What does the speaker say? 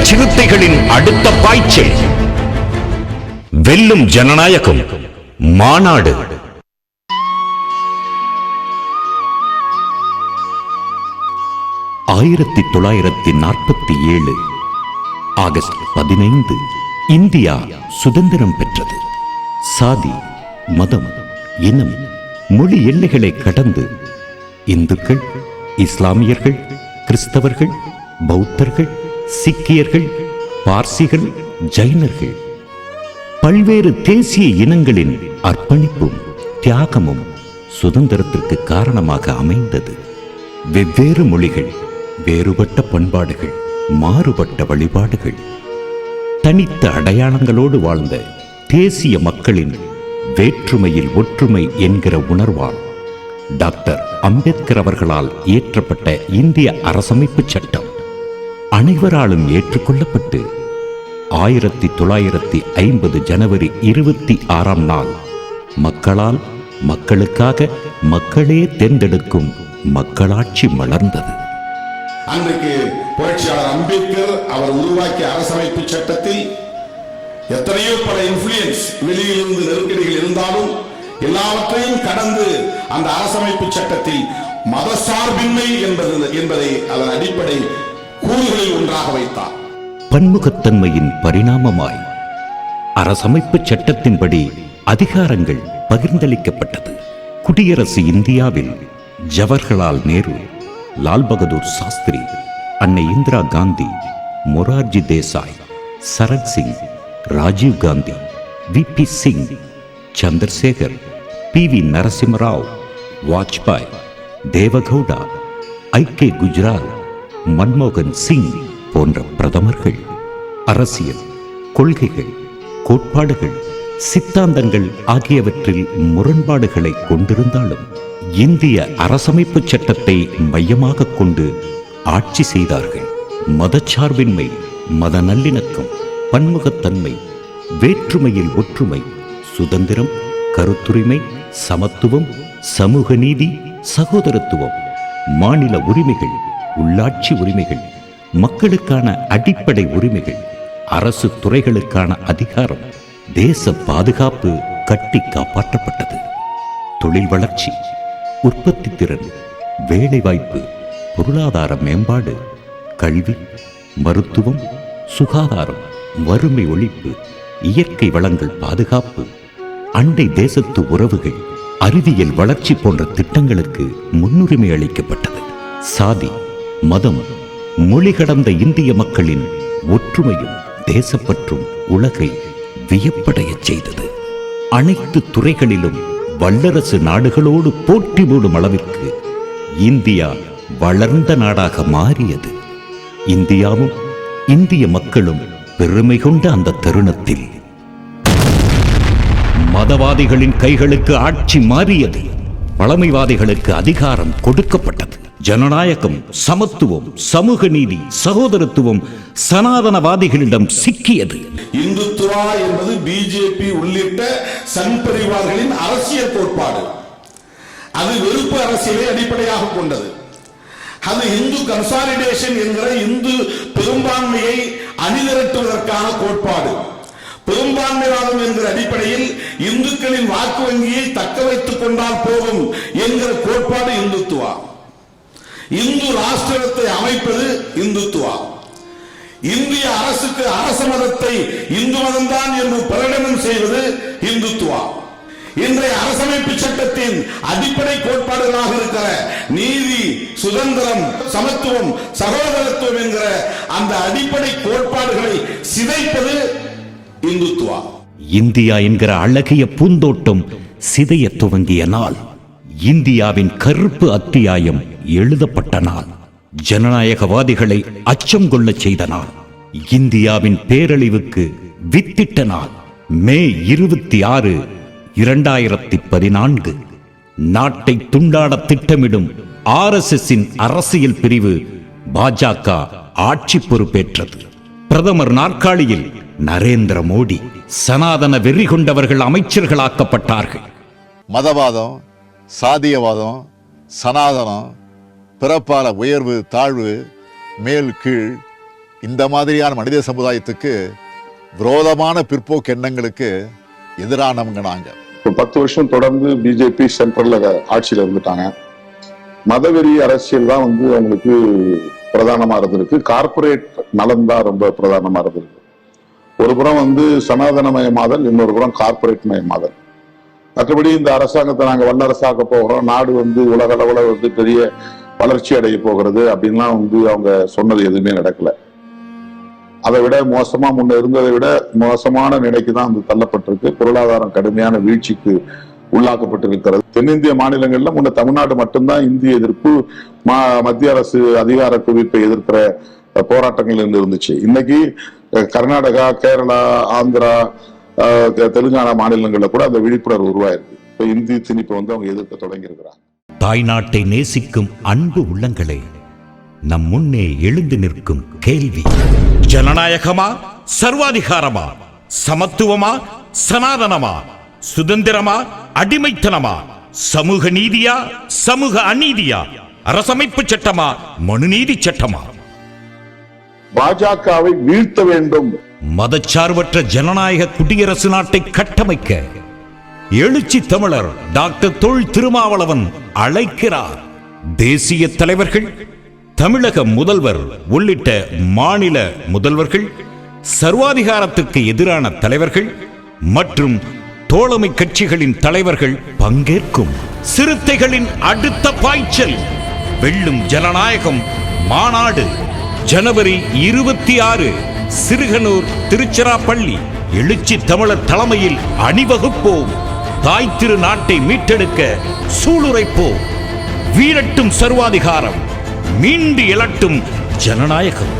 சிறுத்தைகளின் அடுத்த பாய்ச்சல். வெல்லும் ஜனநாயகம் மாநாடு. ஆயிரத்தி 1947 ஆகஸ்ட் 15 இந்தியா சுதந்திரம் பெற்றது. சாதி, மதம், இனம், மொழி எல்லைகளை கடந்து இந்துக்கள், இஸ்லாமியர்கள், கிறிஸ்தவர்கள், பௌத்தர்கள், சீக்கியர்கள், பார்சிகள், ஜைனர்கள், பல்வேறு தேசிய இனங்களின் அர்ப்பணிப்பும் தியாகமும் சுதந்திரத்திற்கு காரணமாக அமைந்தது. வெவ்வேறு மொழிகள், வேறுபட்ட பண்பாடுகள், மாறுபட்ட வழிபாடுகள், தனித்த அடையாளங்களோடு வாழ்ந்த தேசிய மக்களின் வேற்றுமையில் ஒற்றுமை என்கிற உணர்வால் டாக்டர் அம்பேத்கர் அவர்களால் இயற்றப்பட்ட இந்திய அரசமைப்பு சட்டம் அனைவராலும் ஏற்றுக்கொள்ளப்பட்டு 1950 ஜனவரி 26 நாள் மக்களால் மக்களுக்காக மக்களே தேர்ந்தெடுக்கும் மக்களாட்சி மலர்ந்தது. அன்றைக்கு புரட்சியாளர் அம்பேத்கர் அவர் உருவாக்கிய அரசமைப்பு சட்டத்தில் எத்தனையோ பல இன்ஃப்ளூயன்ஸ், வெளியிலிருந்து நெருக்கடிகள் இருந்தாலும் எல்லாவற்றையும் கடந்து அந்த அரசமைப்பு சட்டத்தில் மதசார்பின்மை என்பதை அதன் அடிப்படை கூறுகளில் ஒன்றாக வைத்தார். பன்முகத்தன்மையின் பரிணாமமாய் அரசமைப்பு சட்டத்தின்படி அதிகாரங்கள் பகிர்ந்தளிக்கப்பட்டது. குடியரசு இந்தியாவில் ஜவஹர்லால் நேரு, லால் பகதூர் சாஸ்திரி, அன்னை Indira Gandhi, Morarji Desai, Charan Singh, Rajiv Gandhi, V P. Singh, Chandrasekhar, PV. Narasimha Rao, Vajpayee, Deve Gowda, I. K.. Gujral, மன்மோகன் சிங் போன்ற பிரதமர்கள் அரசியல், கொள்கைகள், கோட்பாடுகள், சித்தாந்தங்கள் ஆகியவற்றில் முரண்பாடுகளை கொண்டிருந்தாலும் இந்திய அரசமைப்பு சட்டத்தை மையமாக கொண்டு ஆட்சி செய்தார்கள். மதச்சார்பின்மை, மத நல்லிணக்கம், பன்முகத்தன்மை, வேற்றுமையில் ஒற்றுமை, சுதந்திரம், கருத்துரிமை, சமத்துவம், சமூக நீதி, சகோதரத்துவம், மாநில உரிமைகள், உள்ளாட்சி உரிமைகள், மக்களுக்கான அடிப்படை உரிமைகள், அரசு துறைகளுக்கான அதிகாரம், தேச பாதுகாப்பு கட்டி காப்பாற்றப்பட்டது. தொழில் வளர்ச்சி, உற்பத்தி திறன், வேலைவாய்ப்பு, பொருளாதார மேம்பாடு, கல்வி, மருத்துவம், சுகாதாரம், வறுமை ஒழிப்பு, இயற்கை வளங்கள் பாதுகாப்பு, அண்டை தேசத்து உறவுகள், அறிவியல் வளர்ச்சி போன்ற திட்டங்களுக்கு முன்னுரிமை அளிக்கப்பட்டது. சாதி, மதம், மொழி கடந்த இந்திய மக்களின் ஒற்றுமையும் தேசப்பற்றும் உலகை வியப்படைய செய்தது. அனைத்து துறைகளிலும் வல்லரசு நாடுகளோடு போட்டி போடும் அளவிற்கு இந்தியா வளர்ந்த நாடாக மாறியது. இந்தியாவும் இந்திய மக்களும் பெருமை கொண்ட அந்த தருணத்தில் மதவாதிகளின் கைகளுக்கு ஆட்சி மாறியது. பழமைவாதிகளுக்கு அதிகாரம் கொடுக்கப்பட்டது. ஜனநாயகம், சமத்துவம், சமூக நீதி, சகோதரத்துவம் சனாதனவாதிகளிடம் சிக்கியது. இந்துத்துவா என்பது பிஜேபி உள்ளிட்ட சங் பரிவார்களின் அரசியல் கோட்பாடு. அது வெறுப்பு அரசியலை அடிப்படையாக கொண்டது. அது இந்து கன்சாலிடேஷன் என்கிற இந்து பெரும்பான்மையை அணிதிரட்டுவதற்கான கோட்பாடு. பெரும்பான்மைவாதம் என்கிற அடிப்படையில் இந்துக்களின் வாக்கு வங்கியை தக்க வைத்துக் கொண்டால் போதும் என்கிற கோட்பாடு இந்துத்துவா. இந்து ராஷ்டிரத்தை அமைப்பது இந்துத்துவா. இந்திய அரசுக்கு அரச மதத்தை இந்து மதம்தான் என்று பிரகடனம் செய்வது இந்துத்துவா. இன்றைய அரசமைப்பு சட்டத்தின் அடிப்படை கோட்பாடுகளாக இருக்கிற நீதி, சுதந்திரம், சமத்துவம், சகோதரத்துவம் என்கிற அந்த அடிப்படை கோட்பாடுகளை சிதைப்பது இந்துத்துவா. இந்தியா என்கிற அழகிய பூந்தோட்டம் சிதைய துவங்கிய நாள், இந்தியாவின் கருப்பு அத்தியாயம் எழுதப்பட்ட நாள், ஜனநாயகவாதிகளை அச்சம் கொள்ள செய்த நாள், இந்தியாவின் பேரழிவுக்கு வித்திட்ட நாள், மே 26, 2014. நாட்டை துண்டாட திட்டமிடும் RSSின் அரசியல் பிரிவு பாஜக ஆட்சி பொறுப்பேற்றது. பிரதமர் நாற்காலியில் நரேந்திர மோடி, சனாதன வெறி கொண்டவர்கள் அமைச்சர்களாக்கப்பட்டார்கள். மதவாதம், சாதியவாதம், சனாதனம், பிறப்பால உயர்வு தாழ்வு, மேல் கீழ், இந்த மாதிரியான மனித சமுதாயத்துக்கு விரோதமான பிற்போக்கு எண்ணங்களுக்கு எதிரானவங்க நாங்க. இப்போ 10 வருஷம் தொடர்ந்து பிஜேபி சென்ட்ரல்ல ஆட்சியில் இருந்துட்டாங்க. மதவெறி அரசியல் தான் வந்து அவங்களுக்கு பிரதானமா இருந்திருக்கு. கார்பரேட் நலன் தான் ரொம்ப பிரதானமா இருந்திருக்கு. ஒரு புறம் வந்து சனாதனமயமாதல், இன்னொரு புறம் கார்பரேட் மயமாதல். மற்றபடி இந்த அரசாங்கத்தை நாங்க வல்லரசாக்க போகிறோம், நாடு வந்து உலக அளவுல வந்து பெரிய வளர்ச்சி அடைய போகிறது அப்படின்லாம் வந்து அவங்க சொன்னது எதுவுமே நடக்கல. அதை விட மோசமா முன்ன இருந்ததை விட மோசமான நிலைக்கு தான் வந்து தள்ளப்பட்டிருக்கு. பொருளாதாரம் கடுமையான வீழ்ச்சிக்கு உள்ளாக்கப்பட்டிருக்கிறது. தென்னிந்திய மாநிலங்கள்ல முன்ன தமிழ்நாடு மட்டும்தான் இந்திய எதிர்ப்பு, மத்திய அரசு அதிகார குவிப்பை எதிர்க்கிற போராட்டங்கள் இருந்துச்சு. இன்னைக்கு கர்நாடகா, கேரளா, ஆந்திரா, தெலுங்கானா மாநிலங்கள்ல கூட அந்த விழிப்புணர்வு உருவாயிருக்கு. இப்ப இந்தி திணிப்பை வந்து அவங்க எதிர்க்க தொடங்கி இருக்கிறாங்க. தாய்நாட்டை நேசிக்கும் அன்பு உள்ளங்களே, நம் முன்னே எழுந்து நிற்கும் கேள்வி: ஜனநாயகமா, சர்வாதிகாரமா, சமத்துவமா, சனாதனமா, சுதந்திரமா, அடிமைத்தனமா, சமூக நீதியா, சமூக அநீதியா, அரசமைப்பு சட்டமா, மனுநீதி சட்டமா? பாஜகவை வீழ்த்த வேண்டும். மதச்சார்பற்ற ஜனநாயக குடியரசு நாட்டை கட்டமைக்க எழுச்சி தமிழர் டாக்டர் தொல் திருமாவளவன் அழைக்கிறார். தேசிய தலைவர்கள், தமிழக முதல்வர் உள்ளிட்ட மாநில முதல்வர்கள், சர்வாதிகாரத்துக்கு எதிரான தலைவர்கள் மற்றும் தோழமை கட்சிகளின் தலைவர்கள் பங்கேற்கும் சிறுத்தைகளின் அடுத்த பாய்ச்சல் வெல்லும் ஜனநாயகம் மாநாடு ஜனவரி 26, சிறுகனூர், திருச்சிராப்பள்ளி. எழுச்சி தமிழர் தலைமையில் அணிவகுப்போம். தாய் திரு நாட்டை மீட்டெடுக்க சூளுரைப்போம். வீரட்டும் சர்வாதிகாரம், மீண்டு எழட்டும் ஜனநாயகம்.